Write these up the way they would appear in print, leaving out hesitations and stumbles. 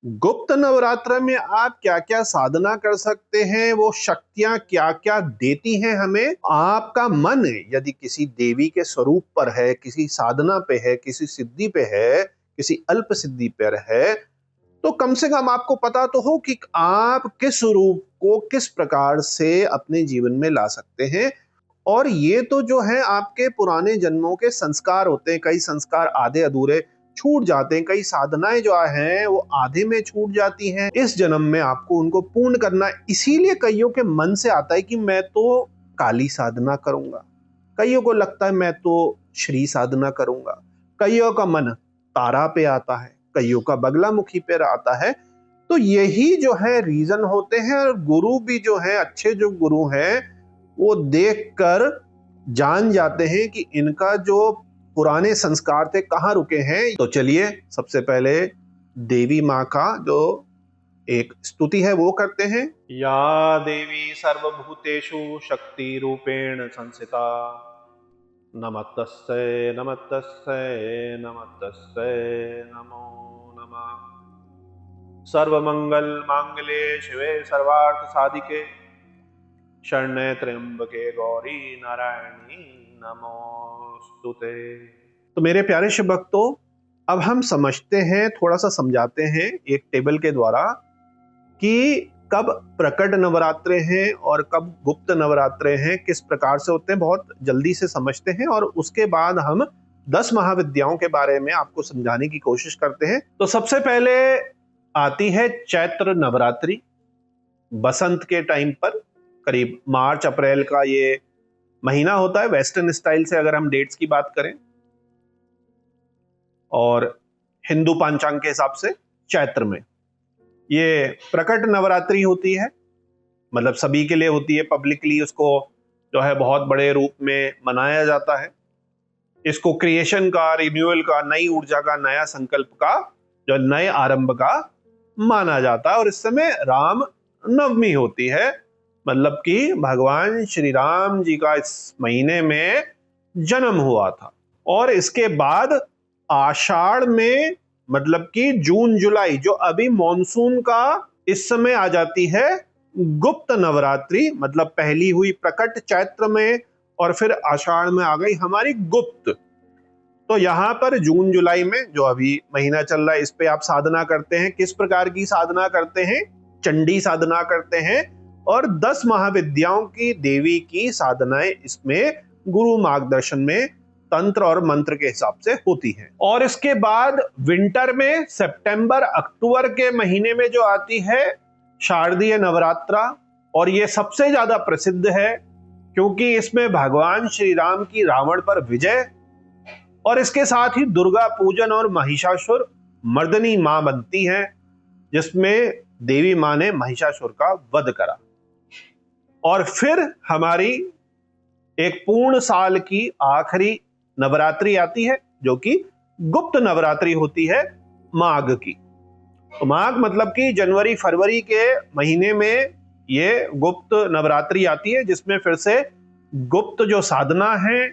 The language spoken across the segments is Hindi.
गुप्त नवरात्र में आप क्या क्या साधना कर सकते हैं, वो शक्तियां क्या क्या देती हैं हमें। आपका मन यदि किसी देवी के स्वरूप पर है, किसी साधना पे है, किसी सिद्धि पे है, किसी अल्प सिद्धि पर है, तो कम से कम आपको पता तो हो कि आप किस रूप को किस प्रकार से अपने जीवन में ला सकते हैं। और ये तो जो है आपके पुराने जन्मों के संस्कार होते हैं। कई संस्कार आधे अधूरे छूट जाते हैं, कई साधनाएं जो हैं वो आधे में छूट जाती हैं। इस जन्म में आपको उनको पूर्ण करना है। इसीलिए कईयों के मन से आता है कि मैं तो काली साधना करूंगा, कईयों को लगता है मैं तो श्री साधना करूंगा, कईयों का मन तारा पे आता है, कईयों का बगलामुखी पे आता है। तो यही जो है रीजन होते हैं। और गुरु भी जो है, अच्छे जो गुरु हैं, वो देखकर जान जाते हैं कि इनका जो पुराने संस्कार थे कहाँ रुके हैं। तो चलिए सबसे पहले देवी माँ का जो एक स्तुति है वो करते हैं। या देवी सर्वभूतेषु शक्ति रूपेण संस्थिता, नमस्तस्यै नमस्तस्यै नमस्तस्यै नमो नमः। सर्वमंगल मांगल्ये शिवे सर्वार्थ साधिके, शरण्ये त्र्यंबके गौरी नारायणी नमोस्तुते। तो मेरे प्यारे शिव भक्तों, अब हम समझते हैं, थोड़ा सा समझाते हैं एक टेबल के द्वारा कि कब प्रकट नवरात्रे हैं और कब गुप्त नवरात्रे हैं, किस प्रकार से होते हैं। बहुत जल्दी से समझते हैं और उसके बाद हम 10 महाविद्याओं के बारे में आपको समझाने की कोशिश करते हैं। तो सबसे पहले आती है चैत्र नवरात्रि। बसंत के टाइम पर करीब मार्च अप्रैल का ये महीना होता है, वेस्टर्न स्टाइल से अगर हम डेट्स की बात करें, और हिंदू पंचांग के हिसाब से चैत्र में ये प्रकट नवरात्रि होती है। मतलब सभी के लिए होती है, पब्लिकली उसको जो है बहुत बड़े रूप में मनाया जाता है। इसको क्रिएशन का, रिन्यूअल का, नई ऊर्जा का, नया संकल्प का, जो नए आरंभ का माना जाता है। और इस समय राम नवमी होती है, मतलब कि भगवान श्री राम जी का इस महीने में जन्म हुआ था। और इसके बाद आषाढ़ में, मतलब कि जून जुलाई, जो अभी मॉनसून का इस समय आ जाती है गुप्त नवरात्रि। मतलब पहली हुई प्रकट चैत्र में और फिर आषाढ़ में आ गई हमारी गुप्त। तो यहाँ पर जून जुलाई में जो अभी महीना चल रहा है, इस पे आप साधना करते हैं। किस प्रकार की साधना करते हैं? चंडी साधना करते हैं और 10 महाविद्याओं की देवी की साधनाएं इसमें गुरु मार्गदर्शन में तंत्र और मंत्र के हिसाब से होती हैं। और इसके बाद विंटर में सितंबर अक्टूबर के महीने में जो आती है शारदीय नवरात्रा, और ये सबसे ज्यादा प्रसिद्ध है क्योंकि इसमें भगवान श्री राम की रावण पर विजय, और इसके साथ ही दुर्गा पूजन और महिषासुर मर्दनी मां बनती है, जिसमें देवी मां ने महिषासुर का वध करा। और फिर हमारी एक पूर्ण साल की आखिरी नवरात्रि आती है जो कि गुप्त नवरात्रि होती है, माघ की। तो माघ मतलब कि जनवरी फरवरी के महीने में ये गुप्त नवरात्रि आती है, जिसमें फिर से गुप्त जो साधना है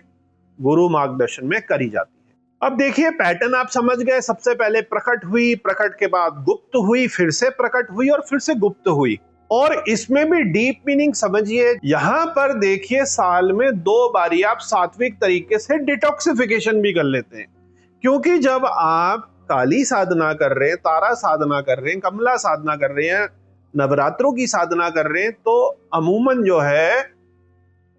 गुरु मार्गदर्शन में करी जाती है। अब देखिए पैटर्न आप समझ गए। सबसे पहले प्रकट हुई, प्रकट के बाद गुप्त हुई, फिर से प्रकट हुई और फिर से गुप्त हुई। और इसमें भी डीप मीनिंग समझिए। यहां पर देखिए साल में 2 बारी आप सात्विक तरीके से डिटॉक्सिफिकेशन भी कर लेते हैं। क्योंकि जब आप काली साधना कर रहे हैं, तारा साधना कर रहे हैं, कमला साधना कर रहे हैं, नवरात्रों की साधना कर रहे हैं, तो अमूमन जो है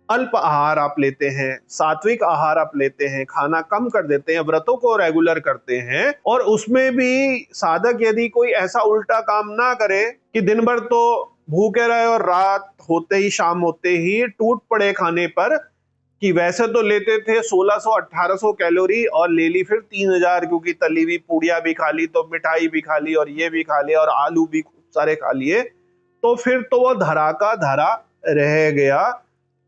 अल्प आहार आप लेते हैं, सात्विक आहार आप लेते हैं, खाना कम कर देते हैं, व्रतों को रेगुलर करते हैं। और उसमें भी साधक यदि कोई ऐसा उल्टा काम ना करे कि दिन भर तो भूखे रहे और रात होते ही, शाम होते ही टूट पड़े खाने पर, कि वैसे तो लेते थे 1600-1800 कैलोरी और ले ली फिर 3000, क्योंकि तली हुई पूड़ियां भी खा ली, तो मिठाई भी खा ली और ये भी खा लिया और आलू भी खूब सारे खा लिए, तो फिर तो वो धरा का धरा रह गया।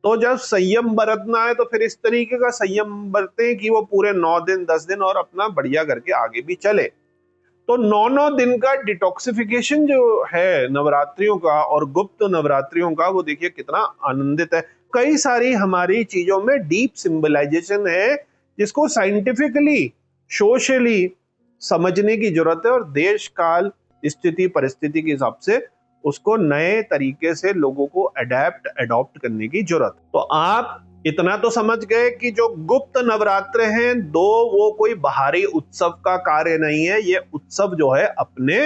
तो जब संयम बरतना है तो फिर इस तरीके का संयम बरतें कि वो पूरे 9 दिन 10 दिन और अपना बढ़िया करके आगे भी चले। तो 9 दिन का डिटॉक्सिफिकेशन जो है नवरात्रियों का और गुप्त नवरात्रियों का, वो देखिए कितना आनंदित है। कई सारी हमारी चीजों में डीप सिंबलाइजेशन है, जिसको साइंटिफिकली, सोशली समझने की जरूरत है। और देश काल स्थिति परिस्थिति के हिसाब से उसको नए तरीके से लोगों को अडॉप्ट करने की जरूरत। तो आप इतना तो समझ गए कि जो गुप्त नवरात्र हैं वो कोई बाहरी उत्सव का कार्य नहीं है, ये उत्सव जो है अपने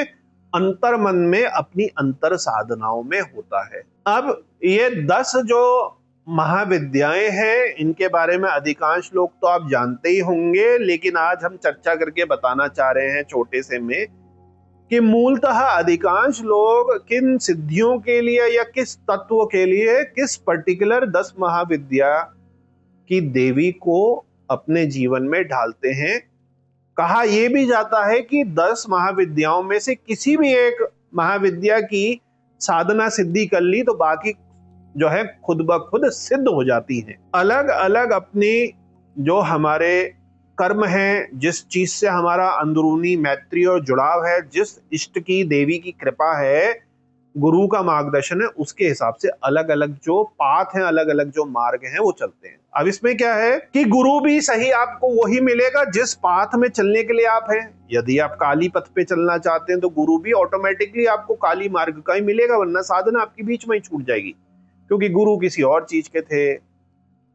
अंतर मन में, अपनी अंतर साधनाओं में होता है। अब ये 10 जो महाविद्याएं हैं, इनके बारे में अधिकांश लोग तो आप जानते ही होंगे, लेकिन आज हम चर्चा करके बताना चाह रहे हैं छोटे से में कि मूलतः अधिकांश लोग किन सिद्धियों के लिए या किस तत्व के लिए किस पर्टिकुलर 10 महाविद्या की देवी को अपने जीवन में ढालते हैं। कहा यह भी जाता है कि 10 महाविद्याओं में से किसी भी एक महाविद्या की साधना सिद्धि कर ली तो बाकी जो है खुद ब खुद सिद्ध हो जाती हैं। अलग अलग अपनी जो हमारे कर्म हैं, जिस चीज से हमारा अंदरूनी मैत्री और जुड़ाव है, जिस इष्ट की देवी की कृपा है, गुरु का मार्गदर्शन है, उसके हिसाब से अलग अलग जो पाथ हैं, अलग अलग जो मार्ग हैं वो चलते हैं। अब इसमें क्या है कि गुरु भी सही आपको वही मिलेगा जिस पाथ में चलने के लिए आप हैं। यदि आप काली पथ पे चलना चाहते हैं तो गुरु भी ऑटोमेटिकली आपको काली मार्ग का ही मिलेगा, वरना साधना आपकी बीच में ही छूट जाएगी, क्योंकि गुरु किसी और चीज के थे,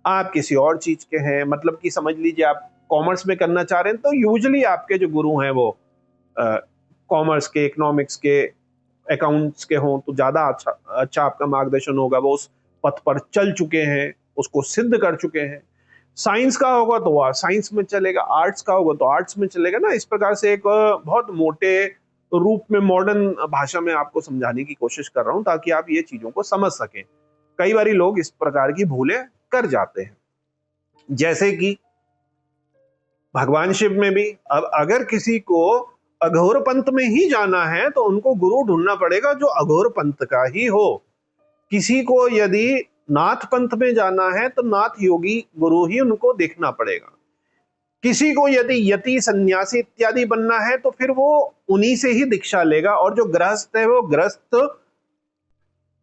आप किसी और चीज के हैं। मतलब कि समझ लीजिए आप कॉमर्स में करना चाह रहे हैं तो यूजुअली आपके जो गुरु हैं वो कॉमर्स के, इकोनॉमिक्स के, अकाउंट्स के हों तो ज्यादा अच्छा आपका मार्गदर्शन होगा, वो उस पथ पर चल चुके हैं, उसको सिद्ध कर चुके हैं। साइंस का होगा तो वह साइंस में चलेगा, आर्ट्स का होगा तो आर्ट्स में चलेगा ना। इस प्रकार से एक बहुत मोटे रूप में मॉडर्न भाषा में आपको समझाने की कोशिश कर रहा हूं ताकि आप ये चीजों को समझ सकें। कई बार लोग इस प्रकार की भूलें कर जाते हैं, जैसे कि भगवान शिव में भी अब अगर किसी को अघोर पंथ में ही जाना है तो उनको गुरु ढूंढना पड़ेगा जो अघोर पंथ का ही हो। किसी को यदि नाथ पंथ में जाना है तो नाथ योगी गुरु ही उनको देखना पड़ेगा। किसी को यदि यति सन्यासी इत्यादि बनना है तो फिर वो उन्हीं से ही दीक्षा लेगा, और जो गृहस्थ है वो गृहस्थ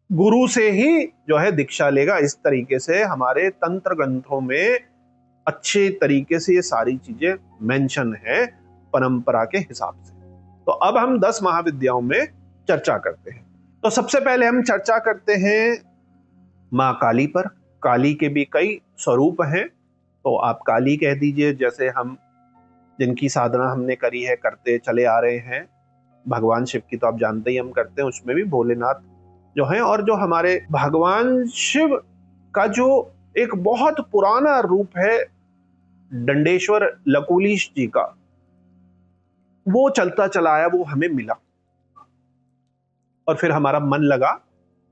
गुरु से ही जो है दीक्षा लेगा। इस तरीके से हमारे तंत्र ग्रंथों में अच्छे तरीके से ये सारी चीजें मेंशन है परंपरा के हिसाब से। तो अब हम 10 महाविद्याओं में चर्चा करते हैं। तो सबसे पहले हम चर्चा करते हैं माँ काली पर। काली के भी कई स्वरूप हैं, तो आप काली कह दीजिए, जैसे हम जिनकी साधना हमने करी है, करते चले आ रहे हैं। भगवान शिव की तो आप जानते ही हम करते हैं, उसमें भी भोलेनाथ जो हैं। और जो हमारे भगवान शिव का जो एक बहुत पुराना रूप है दंडेश्वर लकुलीश जी का, वो चलता चला आया, वो हमें मिला और फिर हमारा मन लगा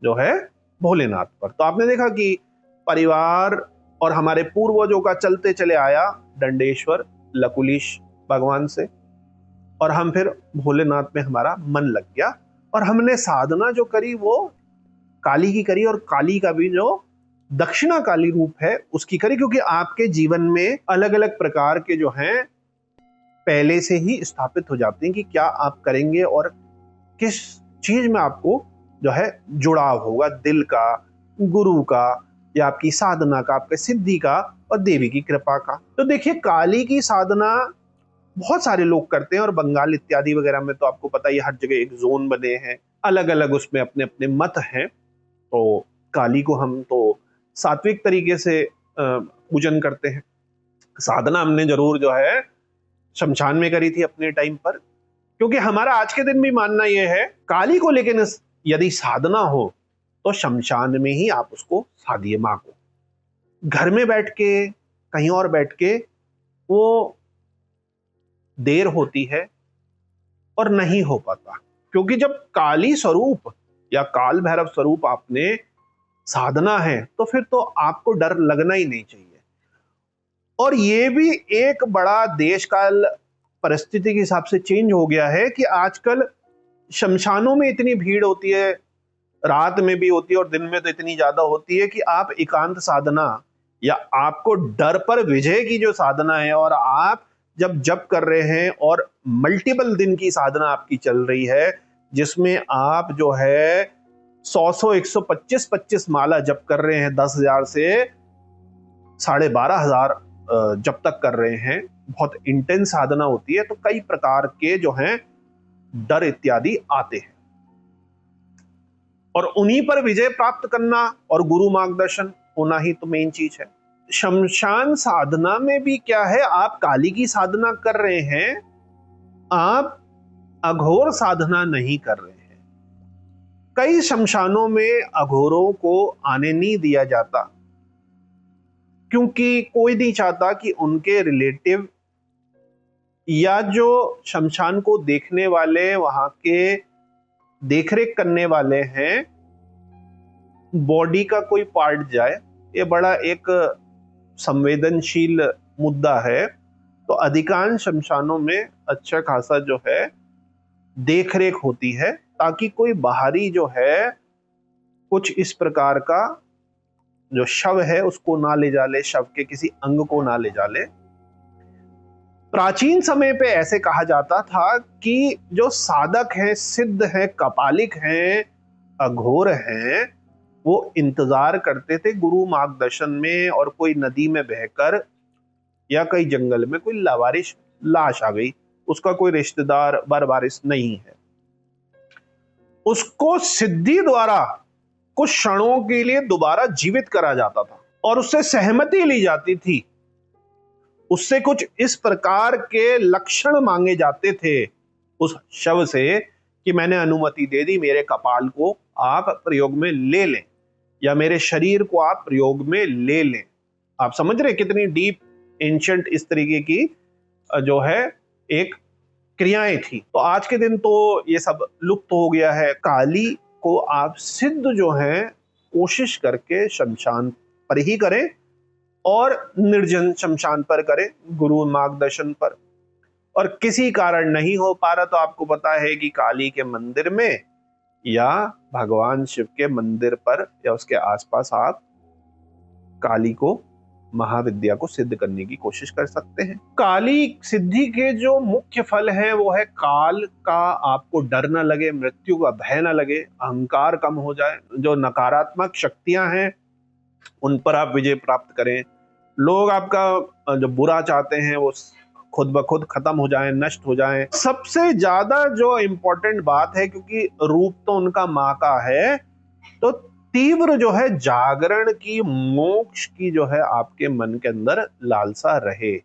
जो है भोलेनाथ पर। तो आपने देखा कि परिवार और हमारे पूर्वजों का चलते चले आया दंडेश्वर लकुलीश भगवान से, और हम फिर भोलेनाथ में हमारा मन लग गया और हमने साधना जो करी वो काली की करी, और काली का भी जो दक्षिणा काली रूप है उसकी करी, क्योंकि आपके जीवन में अलग अलग प्रकार के जो हैं पहले से ही स्थापित हो जाते हैं कि क्या आप करेंगे और किस चीज में आपको जो है जुड़ाव होगा, दिल का, गुरु का, या आपकी साधना का, आपके सिद्धि का और देवी की कृपा का। तो देखिए काली की साधना बहुत सारे लोग करते हैं, और बंगाल इत्यादि वगैरह में तो आपको पता ही हर जगह एक जोन बने हैं, अलग अलग उसमें अपने अपने मत हैं। तो काली को हम तो सात्विक तरीके से पूजन करते हैं। साधना हमने जरूर जो है शमशान में करी थी अपने टाइम पर, क्योंकि हमारा आज के दिन भी मानना यह है काली को, लेकिन यदि साधना हो तो शमशान में ही आप उसको साधिए। माँ को घर में बैठ के, कहीं और बैठ के वो देर होती है और नहीं हो पाता, क्योंकि जब काली स्वरूप या काल भैरव स्वरूप आपने साधना है तो फिर तो आपको डर लगना ही नहीं चाहिए। और ये भी एक बड़ा देश काल परिस्थिति के हिसाब से चेंज हो गया है कि आजकल शमशानों में इतनी भीड़ होती है, रात में भी होती है और दिन में तो इतनी ज्यादा होती है कि आप एकांत साधना या आपको डर पर विजय की जो साधना है, और आप जब जप कर रहे हैं और मल्टीपल दिन की साधना आपकी चल रही है, जिसमें आप जो है 100 125 माला जप कर रहे हैं, 10,000 से 12,500 जब तक कर रहे हैं, बहुत इंटेंस साधना होती है। तो कई प्रकार के जो हैं डर इत्यादि आते हैं। और उन्हीं पर विजय प्राप्त करना और गुरु मार्गदर्शन होना ही तो मेन चीज है। शमशान साधना में भी क्या है, आप काली की साधना कर रहे हैं, आप अघोर साधना नहीं कर रहे हैं। कई शमशानों में अघोरों को आने नहीं दिया जाता, क्योंकि कोई नहीं चाहता कि उनके रिलेटिव या जो शमशान को देखने वाले, वहां के देखरेख करने वाले हैं, बॉडी का कोई पार्ट जाए। ये बड़ा एक संवेदनशील मुद्दा है। तो अधिकांश शमशानों में अच्छा खासा जो है देखरेख होती है, ताकि कोई बाहरी जो है कुछ इस प्रकार का जो शव है उसको ना ले जा ले, शव के किसी अंग को ना ले जा ले। प्राचीन समय पे ऐसे कहा जाता था कि जो साधक हैं, सिद्ध हैं, कपालिक हैं, अघोर हैं, वो इंतजार करते थे गुरु मार्गदर्शन में, और कोई नदी में बहकर या कई जंगल में कोई लावारिश लाश आ गई, उसका कोई रिश्तेदार वारिस नहीं है, उसको सिद्धि द्वारा कुछ क्षणों के लिए दोबारा जीवित करा जाता था और उससे सहमति ली जाती थी। उससे कुछ इस प्रकार के लक्षण मांगे जाते थे उस शव से कि मैंने अनुमति दे दी, मेरे कपाल को आप प्रयोग में ले लें या मेरे शरीर को आप प्रयोग में ले लें। आप समझ रहे कितनी डीप एंशिएंट इस तरीके की जो है एक क्रियाएं थी। तो आज के दिन तो ये सब लुप्त हो गया है। काली को आप सिद्ध जो है कोशिश करके शमशान पर ही करें, और निर्जन शमशान पर करें, गुरु मार्गदर्शन पर। और किसी कारण नहीं हो पा रहा तो आपको पता है कि काली के मंदिर में या भगवान शिव के मंदिर पर या उसके आसपास आप काली को, महाविद्या को सिद्ध करने की कोशिश कर सकते हैं। काली सिद्धि के जो मुख्य फल है वो है काल का आपको डर न लगे, मृत्यु का भय न लगे, अहंकार कम हो जाए, जो नकारात्मक शक्तियां हैं उन पर आप विजय प्राप्त करें, लोग आपका जो बुरा चाहते हैं वो खुद ब खुद खत्म हो जाएं, नष्ट हो जाएं। सबसे ज्यादा जो इंपॉर्टेंट बात है, क्योंकि रूप तो उनका माँ का है, तो तीव्र जो है जागरण की, मोक्ष की जो है आपके मन के अंदर लालसा रहे।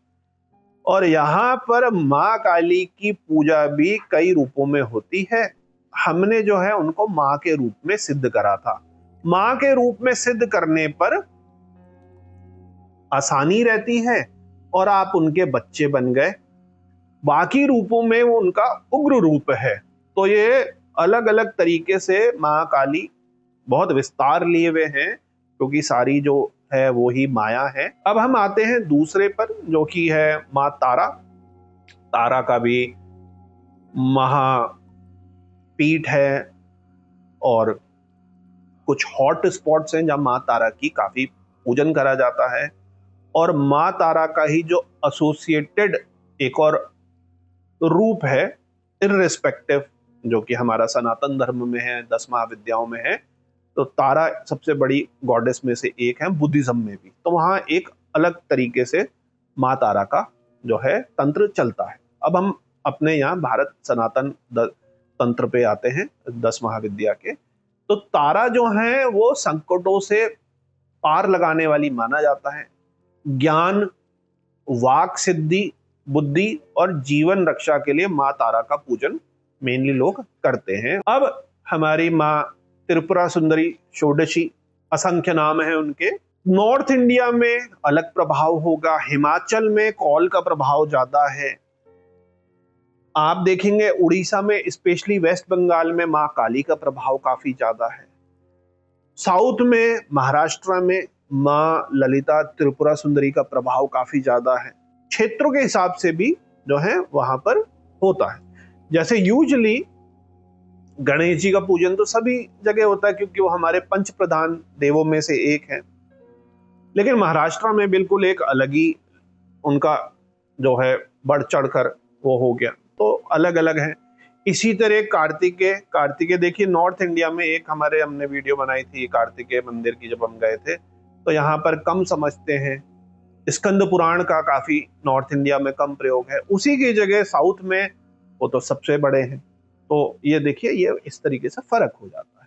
और यहाँ पर माँ काली की पूजा भी कई रूपों में होती है। हमने जो है उनको माँ के रूप में सिद्ध करा था। माँ के रूप में सिद्ध करने पर आसानी रहती है और आप उनके बच्चे बन गए। बाकी रूपों में वो उनका उग्र रूप है। तो ये अलग अलग तरीके से माँ काली बहुत विस्तार लिए हुए हैं, क्योंकि सारी जो है वो ही माया है। अब हम आते हैं दूसरे पर, जो कि है माँ तारा। तारा का भी महापीठ है और कुछ हॉट स्पॉट्स हैं जहां माँ तारा की काफी पूजन करा जाता है। और माँ तारा का ही जो एसोसिएटेड एक और रूप है, इररिस्पेक्टिव, जो कि हमारा सनातन धर्म में है, 10 महाविद्याओं में है, तो तारा सबसे बड़ी गॉडेस में से एक है, बुद्धिज्म में भी। तो वहां एक अलग तरीके से माँ तारा का जो है तंत्र चलता है। अब हम अपने यहाँ भारत सनातन तंत्र पे आते हैं, 10 महाविद्या के। तो तारा जो है वो संकटों से पार लगाने वाली माना जाता है। ज्ञान, वाक सिद्धि, बुद्धि और जीवन रक्षा के लिए माँ तारा का पूजन मेनली लोग करते हैं। अब हमारी माँ त्रिपुरा सुंदरी, षोडशी, असंख्य नाम है उनके। नॉर्थ इंडिया में अलग प्रभाव होगा, हिमाचल में कौल का प्रभाव ज्यादा है। आप देखेंगे उड़ीसा में, स्पेशली वेस्ट बंगाल में माँ काली का प्रभाव काफी ज्यादा है। साउथ में, महाराष्ट्र में माँ ललिता त्रिपुरा सुंदरी का प्रभाव काफी ज्यादा है। क्षेत्रों के हिसाब से भी जो है वहां पर होता है। जैसे यूजुअली गणेश जी का पूजन तो सभी जगह होता है, क्योंकि वो हमारे पंच प्रधान देवों में से एक है। लेकिन महाराष्ट्र में बिल्कुल एक अलग ही उनका जो है बढ़ चढ़कर वो हो गया, तो अलग अलग है। इसी तरह कार्तिकेय देखिए, नॉर्थ इंडिया में एक हमने वीडियो बनाई थी कार्तिकेय मंदिर की, जब हम गए थे, तो यहाँ पर कम समझते हैं। स्कंद पुराण का काफी नॉर्थ इंडिया में कम प्रयोग है। उसी की जगह साउथ में वो तो सबसे बड़े हैं। तो ये देखिए, ये इस तरीके से फर्क हो जाता है।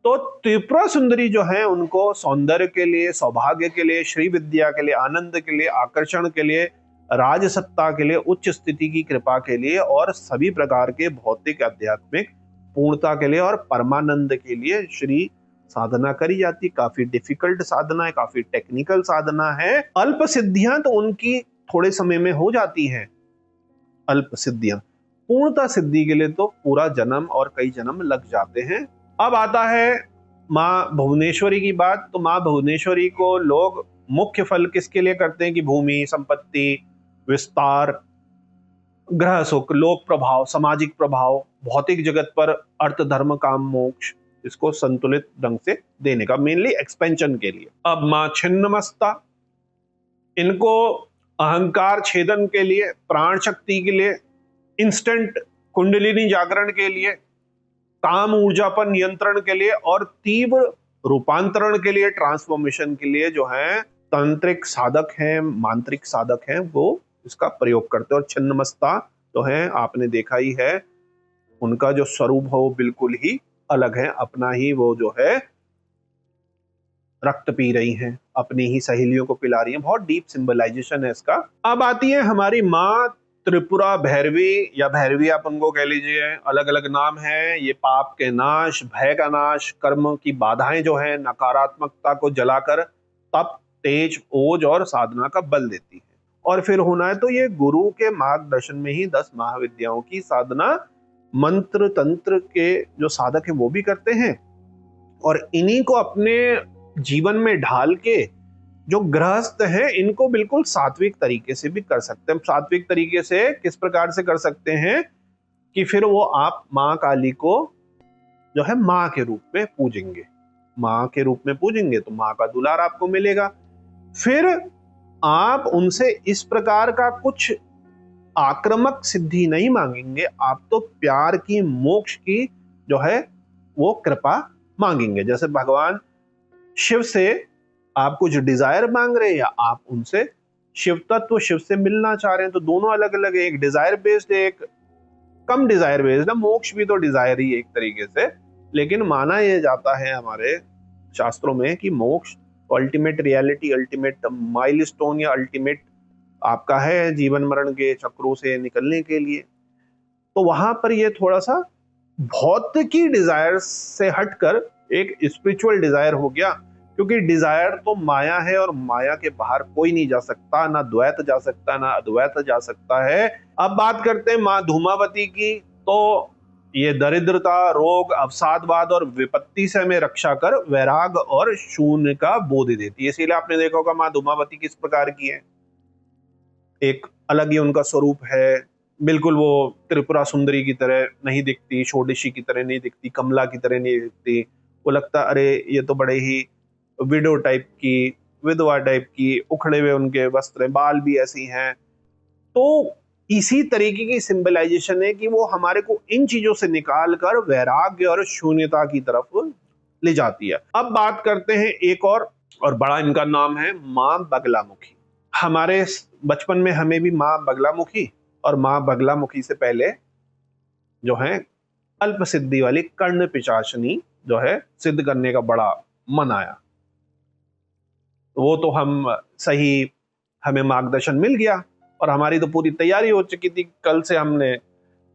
तो त्रिपुरा सुंदरी जो है उनको सौंदर्य के लिए, सौभाग्य के लिए, श्री विद्या के लिए, आनंद के लिए, आकर्षण के लिए, राजसत्ता के लिए, उच्च स्थिति की कृपा के लिए और सभी प्रकार के भौतिक आध्यात्मिक पूर्णता के लिए और परमानंद के लिए श्री साधना करी जाती। काफी डिफिकल्ट साधना है, काफी टेक्निकल साधना है। अल्प सिद्धियां तो उनकी थोड़े समय में हो जाती हैं, अल्प सिद्धियां। पूर्णता सिद्धि के लिए तो पूरा जन्म और कई जन्म लग जाते हैं। अब आता है माँ भुवनेश्वरी की बात। तो माँ भुवनेश्वरी को लोग मुख्य फल किसके लिए करते हैं कि भूमि, संपत्ति, विस्तार, ग्रह सुख, लोक प्रभाव, सामाजिक प्रभाव, भौतिक जगत पर अर्थ, धर्म, काम, मोक्ष, इसको संतुलित ढंग से देने का, मेनली एक्सपेंशन के लिए। अब माँ छिन्नमस्ता, इनको अहंकार छेदन के लिए, प्राण शक्ति के लिए, इंस्टेंट कुंडलिनी जागरण के लिए, काम ऊर्जा पर नियंत्रण के लिए और तीव्र रूपांतरण के लिए, ट्रांसफॉर्मेशन के लिए जो है तांत्रिक साधक हैं, मांत्रिक साधक हैं, वो इसका प्रयोग करते हैं। और छिन्नमस्ता तो है, आपने देखा ही है, उनका जो स्वरूप हो बिल्कुल ही अलग है, अपना ही वो जो है रक्त पी रही हैं, अपनी ही सहेलियों को पिला रही हैं। बहुत डीप सिंबलाइजेशन है इसका। अब आती है हमारी माँ त्रिपुरा भैरवी, या भैरवी आप उनको कह लीजिए, अलग अलग नाम है। ये पाप के नाश, भय का नाश, कर्म की बाधाएं जो है, नकारात्मकता को जलाकर तप, तेज, ओज और साधना का बल देती है। और फिर होना है तो ये गुरु के मार्गदर्शन में ही 10 महाविद्याओं की साधना, मंत्र तंत्र के जो साधक है वो भी करते हैं, और इन्हीं को अपने जीवन में ढाल के जो गृहस्थ हैं इनको बिल्कुल सात्विक तरीके से भी कर सकते हैं। सात्विक तरीके से किस प्रकार से कर सकते हैं कि फिर वो आप माँ काली को जो है माँ के रूप में पूजेंगे, माँ के रूप में पूजेंगे तो माँ का दुलार आपको मिलेगा। फिर आप उनसे इस प्रकार का कुछ आक्रामक सिद्धि नहीं मांगेंगे, आप तो प्यार की, मोक्ष की जो है वो कृपा मांगेंगे। जैसे भगवान शिव से आप कुछ डिजायर मांग रहे हैं या आप उनसे शिव तत्व, शिव से मिलना चाह रहे हैं, तो दोनों अलग अलग है। एक डिजायर बेस्ड है, एक कम डिजायर बेस्ड है। मोक्ष भी तो डिजायर ही एक तरीके से, लेकिन माना यह जाता है हमारे शास्त्रों में कि मोक्ष अल्टीमेट रियलिटी, अल्टीमेट माइलस्टोन या अल्टीमेट आपका है जीवन मरण के चक्रों से निकलने के लिए। तो वहां पर ये थोड़ा सा भौतिकी डिजायर से हटकर एक स्पिरिचुअल डिजायर हो गया, क्योंकि डिजायर तो माया है और माया के बाहर कोई नहीं जा सकता, ना द्वैत जा सकता, ना अद्वैत जा सकता है। अब बात करते हैं माँ धूमावती की। तो ये दरिद्रता, रोग, अवसादवाद और विपत्ति से हमें रक्षा कर वैराग और शून्य का बोध देती है। इसीलिए आपने देखा होगा माँ धूमावती किस प्रकार की है, एक अलग ही उनका स्वरूप है। बिल्कुल वो त्रिपुरा सुंदरी की तरह नहीं दिखती, षोडशी की तरह नहीं दिखती, कमला की तरह नहीं दिखती। वो लगता अरे ये तो बड़े ही विडो टाइप की, विधवा टाइप की, उखड़े हुए उनके वस्त्र, बाल भी ऐसी हैं। तो इसी तरीके की सिंबलाइजेशन है कि वो हमारे को इन चीजों से निकाल कर वैराग्य और शून्यता की तरफ ले जाती है। अब बात करते हैं एक और बड़ा इनका नाम है माँ बगलामुखी। हमारे बचपन में हमें भी माँ बगलामुखी और माँ बगलामुखी से पहले जो है अल्प सिद्धि वाली कर्ण पिशाचनी जो है सिद्ध करने का बड़ा मन आया। वो तो हम सही, हमें मार्गदर्शन मिल गया और हमारी तो पूरी तैयारी हो चुकी थी, कल से हमने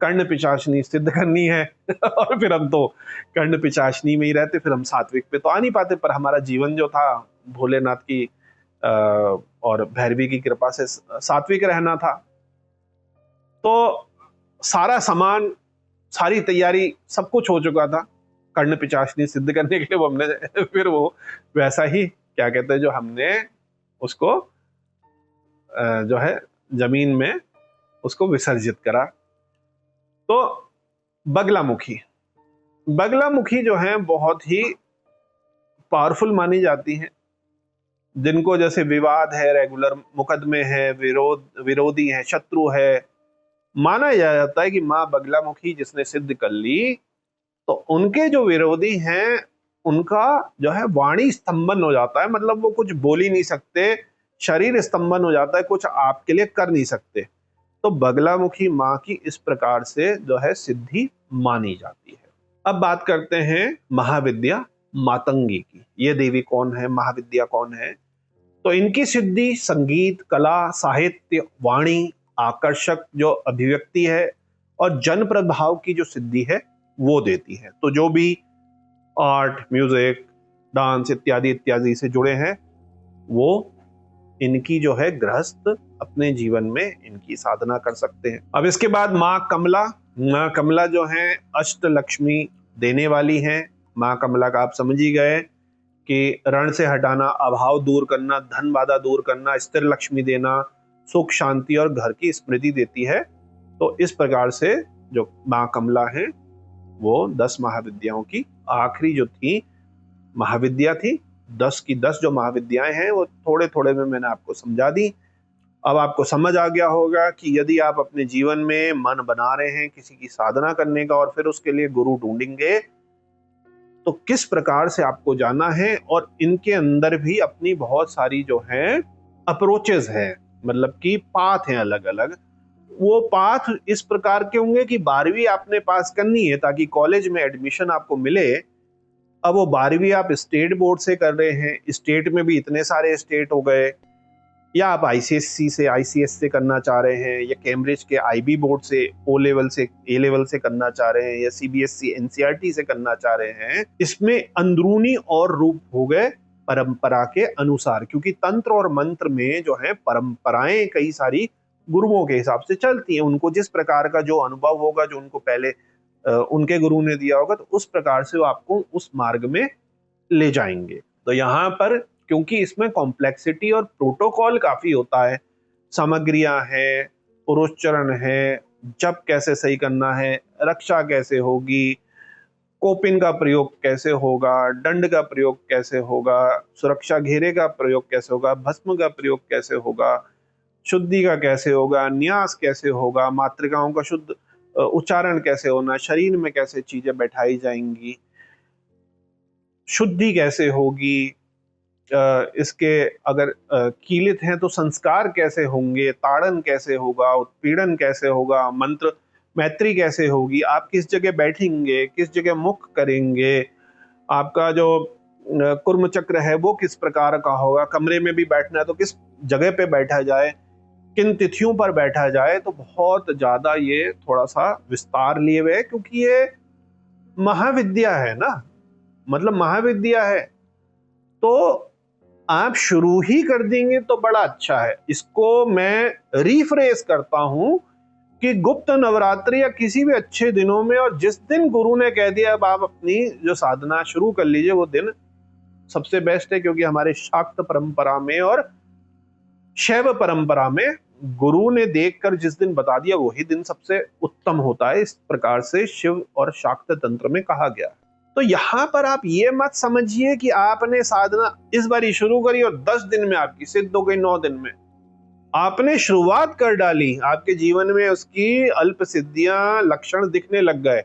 कर्ण पिशाचनी सिद्ध करनी है और फिर हम तो कर्ण पिशाचनी में ही रहते, फिर हम सात्विक पे तो आ नहीं पाते। पर हमारा जीवन जो था भोलेनाथ की और भैरवी की कृपा से सात्विक रहना था। तो सारा सामान, सारी तैयारी, सब कुछ हो चुका था कर्ण पिशाचनी सिद्ध करने के लिए। वो हमने फिर वो वैसा ही क्या कहते हैं जो हमने उसको जो है जमीन में उसको विसर्जित करा। तो बगलामुखी जो है बहुत ही पावरफुल मानी जाती हैं, जिनको जैसे विवाद है, रेगुलर मुकदमे हैं, विरोधी है, शत्रु है, माना जाता है कि माँ बगलामुखी जिसने सिद्ध कर ली तो उनके जो विरोधी हैं उनका जो है वाणी स्तंभन हो जाता है। मतलब वो कुछ बोल ही नहीं सकते, शरीर स्तंभन हो जाता है, कुछ आपके लिए कर नहीं सकते। तो बगलामुखी माँ की इस प्रकार से जो है सिद्धि मानी जाती है। अब बात करते हैं महाविद्या मातंगी की। ये देवी कौन है, महाविद्या कौन है? तो इनकी सिद्धि संगीत, कला, साहित्य, वाणी, आकर्षक जो अभिव्यक्ति है और जन प्रभाव की जो सिद्धि है वो देती है। तो जो भी आर्ट, म्यूजिक, डांस इत्यादि इत्यादि से जुड़े हैं वो इनकी जो है गृहस्थ अपने जीवन में इनकी साधना कर सकते हैं। अब इसके बाद माँ कमला जो है अष्ट लक्ष्मी देने वाली हैं। माँ कमला का आप समझ ही गए कि ऋण से हटाना, अभाव दूर करना, धन बाधा दूर करना, स्थिर लक्ष्मी देना, सुख शांति और घर की स्मृति देती है। तो इस प्रकार से जो माँ कमला है वो 10 महाविद्याओं की आखिरी जो थी महाविद्या थी। 10 की 10 जो महाविद्याएं हैं वो थोड़े थोड़े में मैंने आपको समझा दी। अब आपको समझ आ गया होगा कि यदि आप अपने जीवन में मन बना रहे हैं किसी की साधना करने का और फिर उसके लिए गुरु ढूंढेंगे तो किस प्रकार से आपको जाना है। और इनके अंदर भी अपनी बहुत सारी जो है अप्रोचेस है, मतलब कि पाथ हैं अलग अलग। वो पाथ इस प्रकार के होंगे कि 12वीं आपने पास करनी है ताकि कॉलेज में एडमिशन आपको मिले। अब वो 12वीं आप स्टेट बोर्ड से कर रहे हैं, स्टेट में भी इतने सारे स्टेट हो गए, या आप आईसीएससी से, आईसीएस से करना चाह रहे हैं, या कैम्ब्रिज के आईबी बोर्ड से ओ लेवल से, ए लेवल से करना चाह रहे हैं, या सीबीएसई एनसीईआरटी से करना चाह रहे हैं। इसमें अंदरूनी और रूप हो गए परंपरा के अनुसार, क्योंकि तंत्र और मंत्र में जो है परंपराएं कई सारी गुरुओं के हिसाब से चलती हैं। उनको जिस प्रकार का जो अनुभव होगा, जो उनको पहले उनके गुरु ने दिया होगा, तो उस प्रकार से वो आपको उस मार्ग में ले जाएंगे। तो यहाँ पर क्योंकि इसमें कॉम्प्लेक्सिटी और प्रोटोकॉल काफी होता है, सामग्रियां हैं, पुरुषचरण है, जप कैसे सही करना है, रक्षा कैसे होगी, कोपिन का प्रयोग कैसे होगा, दंड का प्रयोग कैसे होगा, सुरक्षा घेरे का प्रयोग कैसे होगा, भस्म का प्रयोग कैसे होगा, शुद्धि का कैसे होगा, न्यास कैसे होगा, मातृकाओं का शुद्ध उच्चारण कैसे होना, शरीर में कैसे चीजें बैठाई जाएंगी, शुद्धि कैसे होगी, इसके अगर कीलित हैं तो संस्कार कैसे होंगे, ताड़न कैसे होगा, उत्पीड़न कैसे होगा, मंत्र मैत्री कैसे होगी, आप किस जगह बैठेंगे, किस जगह मुख करेंगे, आपका जो कुर्म चक्र है वो किस प्रकार का होगा, कमरे में भी बैठना है तो किस जगह पे बैठा जाए, किन तिथियों पर बैठा जाए। तो बहुत ज्यादा ये थोड़ा सा विस्तार लिए हुए है, क्योंकि ये महाविद्या है ना, मतलब महाविद्या है। तो आप शुरू ही कर देंगे तो बड़ा अच्छा है। इसको मैं रिफ्रेश करता हूं कि गुप्त नवरात्रि या किसी भी अच्छे दिनों में, और जिस दिन गुरु ने कह दिया अब आप अपनी जो साधना शुरू कर लीजिए, वो दिन सबसे बेस्ट है। क्योंकि हमारे शाक्त परंपरा में और शैव परंपरा में गुरु ने देखकर जिस दिन बता दिया वही दिन सबसे उत्तम होता है। इस प्रकार से शिव और शाक्त तंत्र में कहा गया है। तो यहां पर आप ये मत समझिए कि आपने साधना इस बारी शुरू करी और 10 दिन में आपकी सिद्ध हो गई, 9 दिन में आपने शुरुआत कर डाली, आपके जीवन में उसकी अल्प सिद्धियां लक्षण दिखने लग गए।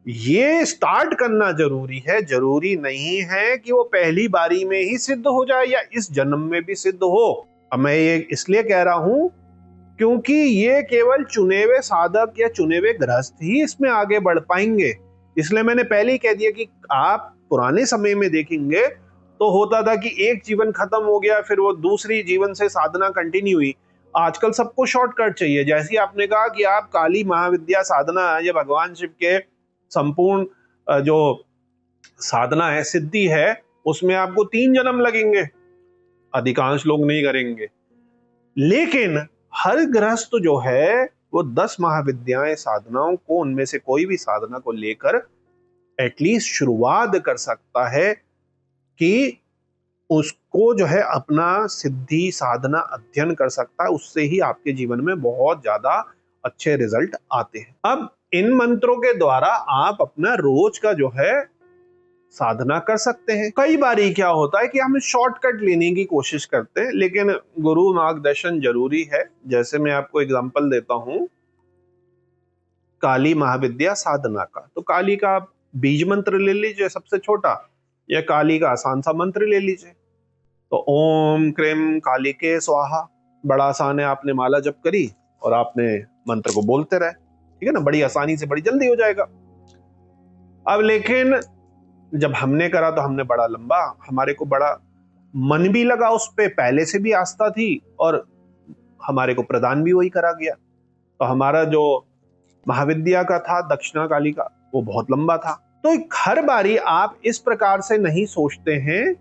ये स्टार्ट करना जरूरी है। जरूरी नहीं है कि वो पहली बारी में ही सिद्ध हो जाए या इस जन्म में भी सिद्ध हो। अब मैं ये इसलिए कह रहा हूं क्योंकि ये केवल चुने हुए साधक या चुने हुए गृहस्थ ही इसमें आगे बढ़ पाएंगे। इसलिए मैंने पहले ही कह दिया कि आप पुराने समय में देखेंगे तो होता था कि एक जीवन खत्म हो गया, फिर वो दूसरी जीवन से साधना कंटिन्यू हुई। आजकल सबको शॉर्टकट चाहिए। जैसे आपने कहा कि आप काली महाविद्या साधना या भगवान शिव के संपूर्ण जो साधना है, सिद्धि है, उसमें आपको 3 जन्म लगेंगे, अधिकांश लोग नहीं करेंगे। लेकिन हर गृहस्थ जो है वो 10 महाविद्याएं साधनाओं को, उनमें से कोई भी साधना को लेकर एटलीस्ट शुरुआत कर सकता है कि उसको जो है अपना सिद्धि साधना अध्ययन कर सकता है। उससे ही आपके जीवन में बहुत ज्यादा अच्छे रिजल्ट आते हैं। अब इन मंत्रों के द्वारा आप अपना रोज का जो है साधना कर सकते हैं। कई बारी क्या होता है कि हम शॉर्टकट लेने की कोशिश करते हैं, लेकिन गुरु मार्गदर्शन जरूरी है। जैसे मैं आपको एग्जांपल देता हूं काली महाविद्या साधना का, तो काली का बीज मंत्र ले लीजिए सबसे छोटा, या काली का आसान सा मंत्र ले लीजिए। तो ओम क्रीम काली के स्वाहा, बड़ा आसान है। आपने माला जप करी, और आपने मंत्र को बोलते रहे, ठीक है ना, बड़ी आसानी से, बड़ी जल्दी हो जाएगा। अब लेकिन जब हमने करा तो हमने बड़ा लंबा, हमारे को बड़ा मन भी लगा, उस पे पहले से भी आस्था थी और हमारे को प्रदान भी वही करा गया। तो हमारा जो महाविद्या का था दक्षिणा काली का, वो बहुत लंबा था। तो हर बारी आप इस प्रकार से नहीं सोचते हैं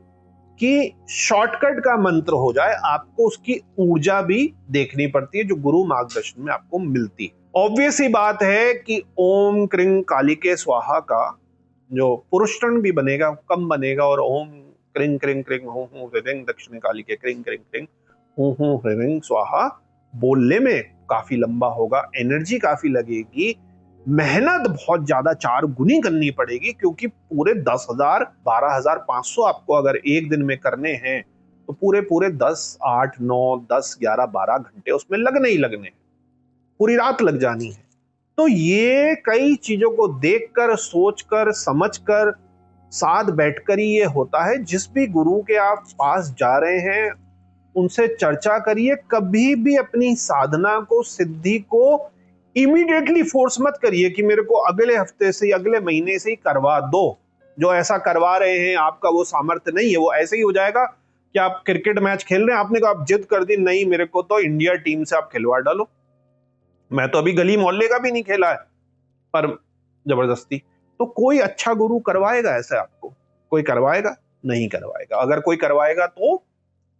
कि शॉर्टकट का मंत्र हो जाए, आपको उसकी ऊर्जा भी देखनी पड़ती है जो गुरु मार्गदर्शन में आपको मिलती है। ऑब्वियस ही बात है कि ओम क्रिंग कालिके स्वाहा का जो पुरुषटन भी बनेगा कम बनेगा, और ओम क्रिंग क्रिंग क्रिंग हूं हूं हृदय दक्षिण काली के क्रिंग क्रिंग क्रिंग हूं हूं हृदय स्वाहा बोलने में काफी लंबा होगा, एनर्जी काफी लगेगी, मेहनत बहुत ज्यादा 4 गुनी करनी पड़ेगी, क्योंकि पूरे 10,000 12,500 आपको अगर एक दिन में करने हैं तो पूरे 10 8 9 10 11 12 घंटे उसमें लगने ही लगने हैं, पूरी रात लग जानी है। तो ये कई चीजों को देखकर, सोचकर, समझकर, साथ बैठकर ही ये होता है। जिस भी गुरु के आप पास जा रहे हैं उनसे चर्चा करिए, कभी भी अपनी साधना को, सिद्धि को इमीडिएटली फोर्स मत करिए कि मेरे को अगले हफ्ते से, अगले महीने से ही करवा दो। जो ऐसा करवा रहे हैं आपका वो सामर्थ्य नहीं है, वो ऐसे ही हो जाएगा कि आप क्रिकेट मैच खेल रहे हैं, आपने कहा, आप जिद कर दी, नहीं मेरे को तो इंडिया टीम से आप खिलवा डालो, मैं तो अभी गली मोहल्ले का भी नहीं खेला है, पर जबरदस्ती। तो कोई अच्छा गुरु करवाएगा ऐसे आपको? कोई करवाएगा? नहीं करवाएगा। अगर कोई करवाएगा तो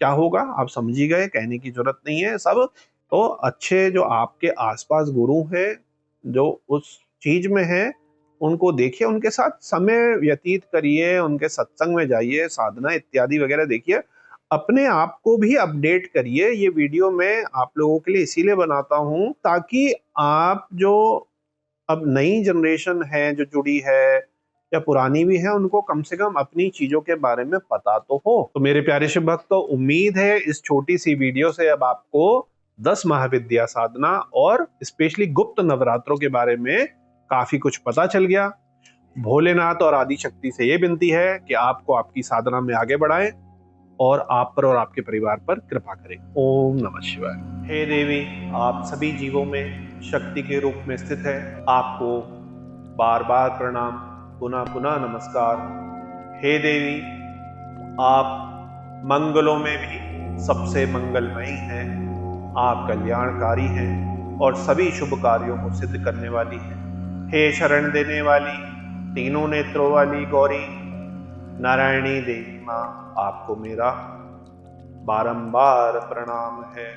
क्या होगा आप समझ ही गए, कहने की जरूरत नहीं है सब। तो अच्छे जो आपके आसपास गुरु हैं, जो उस चीज में हैं, उनको देखिए, उनके साथ समय व्यतीत करिए, उनके सत्संग में जाइए, साधना इत्यादि वगैरह देखिए, अपने आप को भी अपडेट करिए। ये वीडियो मैं आप लोगों के लिए इसीलिए बनाता हूं ताकि आप जो अब नई जनरेशन है जो जुड़ी है या पुरानी भी है, उनको कम से कम अपनी चीजों के बारे में पता तो हो। तो मेरे प्यारे शिव भक्तों, उम्मीद है इस छोटी सी वीडियो से अब आपको 10 महाविद्या साधना और स्पेशली गुप्त नवरात्रों के बारे में काफी कुछ पता चल गया। भोलेनाथ और आदि शक्ति से ये विनती है कि आपको आपकी साधना में आगे बढ़ाएं और आप पर और आपके परिवार पर कृपा करें। ओम नमः शिवाय। हे देवी, आप सभी जीवों में शक्ति के रूप में स्थित है, आपको बार बार प्रणाम, पुनः पुनः नमस्कार। हे देवी, आप मंगलों में भी सबसे मंगलमयी हैं, आप कल्याणकारी हैं और सभी शुभ कार्यों को सिद्ध करने वाली हैं। हे शरण देने वाली, तीनों नेत्रों वाली गौरी नारायणी देवी माँ, आपको मेरा बारंबार प्रणाम है।